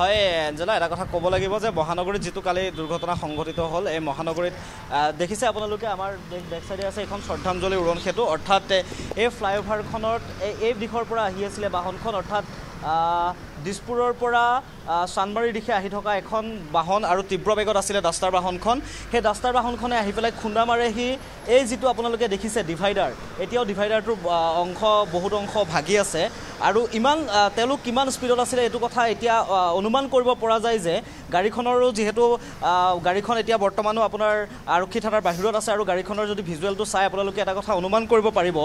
হয় এঞ্জেলা এটা কথা ক'ব লাগিব যে মহানগৰীত যিটো কালি দুৰ্ঘটনা সংঘটিত হ'ল এই মহানগৰীত দেখিছে আপোনালোকে আমাৰ বেক চাইডে আছে এখন শ্ৰদ্ধাঞ্জলি উৰণ সেতু অৰ্থাৎ এই ফ্লাইঅভাৰখনত এই দিশৰ পৰা আহি আছিলে বাহনখন অৰ্থাৎ দিছপুৰৰ পৰা চানমাৰীৰ দিশে আহি থকা এখন বাহন আৰু তীব্ৰ বেগত আছিলে ডাষ্টাৰ বাহনখন সেই ডাষ্টাৰ বাহনখনে আহি পেলাই খুন্দা মাৰেহি এই যিটো আপোনালোকে দেখিছে ডিভাইডাৰ এতিয়াও ডিভাইডাৰটোৰ বহুত অংশ ভাগি আছে আৰু ইমান তেওঁলোক কিমান স্পীডত আছিলে এইটো কথা এতিয়া অনুমান কৰিব পৰা যায় যে গাড়ীখনৰো যিহেতু গাড়ীখন এতিয়া বৰ্তমানো আপোনাৰ আৰক্ষী থানাৰ বাহিৰত আছে আৰু গাড়ীখনৰ যদি ভিজুৱেলটো চাই আপোনালোকে এটা কথা অনুমান কৰিব পাৰিব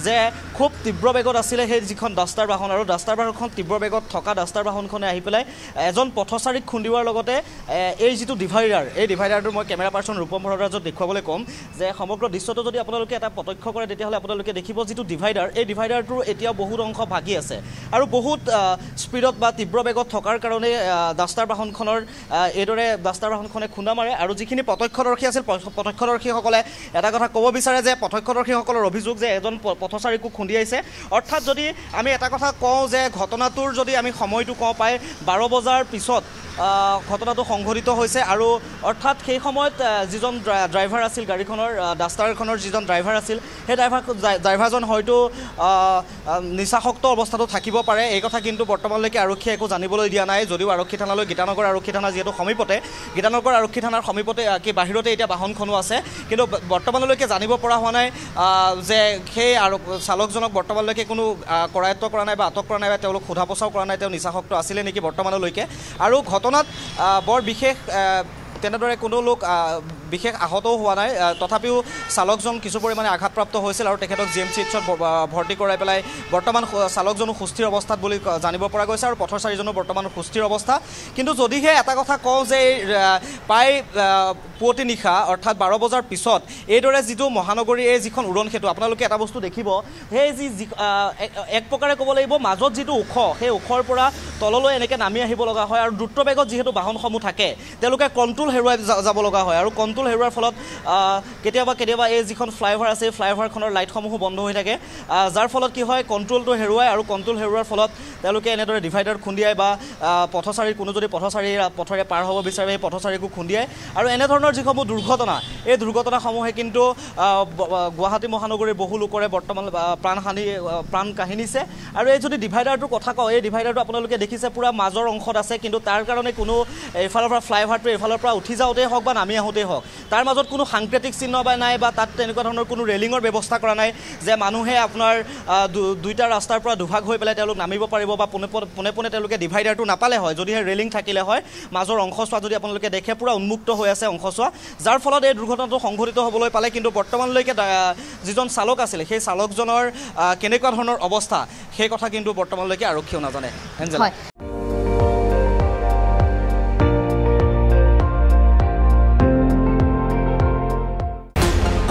যে খুব তীব্ৰ বেগত আছিলে সেই যিখন ডাষ্টাৰ বাহন আৰু ডাষ্টাৰ বাহনখন তীব্ৰ বেগত থকা ডাষ্টাৰ বাহনখনে আহি পেলাই এজন পথচাৰীক খুন্দিওৱাৰ লগতে এই যিটো ডিভাইডাৰ এই ডিভাইডাৰটো মই কেমেৰা পাৰ্চন ৰূপম ভৰদ্বাজক দেখুৱাবলৈ ক'ম যে সমগ্ৰ দৃশ্যটো যদি আপোনালোকে এটা প্ৰত্যক্ষ কৰে তেতিয়াহ'লে আপোনালোকে দেখিব যিটো ডিভাইডাৰ এই ডিভাইডাৰটোৰ এতিয়াও বহুত অংশ ভাগি আছে আৰু বহুত স্পীডত বা তীব্ৰ বেগত থকাৰ কাৰণে ডাষ্টাৰ বাহনখনৰ এইদৰে ডাষ্টাৰ বাহনখনে খুন্দা মাৰে আৰু যিখিনি প্ৰত্যক্ষদৰ্শী আছিল প্ৰত্যক্ষদৰ্শীসকলে এটা কথা ক'ব বিচাৰে যে প্ৰত্যক্ষদৰ্শীসকলৰ অভিযোগ যে এজন পথচাৰীকো খুন্দিয়াইছে অৰ্থাৎ যদি আমি এটা কথা কওঁ যে ঘটনাটোৰ যদি আমি সময়টো কওঁ প্ৰায় 12 বজাৰ পিছত ঘটনাটো সংঘটিত হৈছে আৰু অৰ্থাৎ সেই সময়ত যিজন ড্ৰাইভাৰ আছিল গাড়ীখনৰ ডাষ্টাৰখনৰ যিজন ড্ৰাইভাৰ আছিল সেই ড্ৰাইভাৰজন হয়তো নিচাসক্ত অৱস্থাতো থাকিব পাৰে এই কথা কিন্তু বৰ্তমানলৈকে আৰক্ষীয়ে একো জানিবলৈ দিয়া নাই যদিও আৰক্ষী থানালৈ গীতানগৰ আৰক্ষী থানা যিহেতু সমীপতে গীতানগৰ আৰক্ষী থানাৰ সমীপতে কি বাহিৰতে এতিয়া বাহনখনো আছে কিন্তু বৰ্তমানলৈকে জানিব পৰা হোৱা নাই যে সেই চালকজনক বৰ্তমানলৈকে কোনো কৰায়ত্ব কৰা নাই বা আটক কৰা নাই বা তেওঁলোক সোধা পোছাও কৰা নাই তেওঁ নিচাসক্ত আছিলে নেকি বৰ্তমানলৈকে আৰু ঘটনাত বৰ বিশেষ তেনেদৰে কোনো লোক বিশেষ আহতও হোৱা নাই তথাপিও চালকজন কিছু পৰিমাণে আঘাতপ্ৰাপ্ত হৈছিল আৰু তেখেতক জিএমচিএইচত ভৰ্তি কৰাই পেলাই বৰ্তমান চালকজনো সুস্থিৰ অৱস্থাত বুলি জানিব পৰা গৈছে আৰু পথচাৰীজনো বৰ্তমান সুস্থিৰ অৱস্থা কিন্তু যদিহে এটা কথা কওঁ যে প্ৰায় পুৱতি নিশা অৰ্থাৎ 12 বজাৰ পিছত এইদৰে যিটো মহানগৰীৰ এই যিখন উৰণ সেতু আপোনালোকে এটা বস্তু দেখিব সেই এক প্ৰকাৰে ক'ব লাগিব মাজত যিটো ওখ সেই ওখৰ পৰা তললৈ এনেকৈ নামি আহিব লগা হয় আৰু দ্ৰুত বেগত যিহেতু বাহনসমূহ থাকে তেওঁলোকে কণ্ট্ৰল হেৰুৱাই যাব লগা হয় আৰু কণ্ট্ৰল হেৰুৱাৰ ফলত কেতিয়াবা এই যিখন ফ্লাইঅভাৰ আছে ফ্লাইঅভাৰখনৰ লাইটসমূহো বন্ধ হৈ থাকে যাৰ ফলত কি হয় কণ্ট্ৰলটো হেৰুৱায় আৰু কণ্ট্ৰল হেৰুৱাৰ ফলত তেওঁলোকে এনেদৰে ডিভাইডাৰ খুন্দিয়াই বা পথচাৰীৰ কোনো যদি পথেৰে পাৰ হ'ব বিচাৰে সেই পথচাৰীকো খুন্দিয়ায় আৰু এনেধৰণৰ যিসমূহ দুৰ্ঘটনা এই দুৰ্ঘটনাসমূহে কিন্তু গুৱাহাটী মহানগৰীৰ বহু লোকৰে বৰ্তমান প্ৰাণ কাহিনীছে আৰু এই যদি ডিভাইডাৰটোৰ কথা কওঁ এই ডিভাইডাৰটো আপোনালোকে দেখিছে পুৰা মাজৰ অংশত আছে কিন্তু তাৰ কাৰণে কোনো এইফালৰ পৰা ফ্লাইঅভাৰটো এইফালৰ পৰা উঠি যাওঁতেই হওক বা নামি আহোঁতেই হওক তাৰ মাজত কোনো সাংকেতিক চিহ্ন বা নাই বা তাত তেনেকুৱা ধৰণৰ কোনো ৰেলিঙৰ ব্যৱস্থা কৰা নাই যে মানুহে আপোনাৰ দুইটা ৰাস্তাৰ পৰা দুভাগ হৈ পেলাই তেওঁলোক নামিব পাৰিব বা পোনে তেওঁলোকে ডিভাইডাৰটো নাপালে হয় যদিহে ৰেলিং থাকিলে হয় মাজৰ অংশছোৱা যদি আপোনালোকে দেখে পুৰা উন্মুক্ত হৈ আছে অংশছোৱা যাৰ ফলত এই দুৰ্ঘটনাটো সংঘটিত হ'বলৈ পালে কিন্তু বৰ্তমানলৈকে যিজন চালক আছিল সেই চালকজনৰ কেনেকুৱা ধৰণৰ অৱস্থা সেই কথা কিন্তু বৰ্তমানলৈকে আৰক্ষীয়েও নাজানে এঞ্জেলা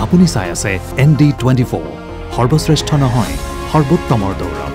আপুনি চাই আছে ND24 সৰ্বশ্ৰেষ্ঠ নহয় সৰ্বোত্তমৰ দৌৰ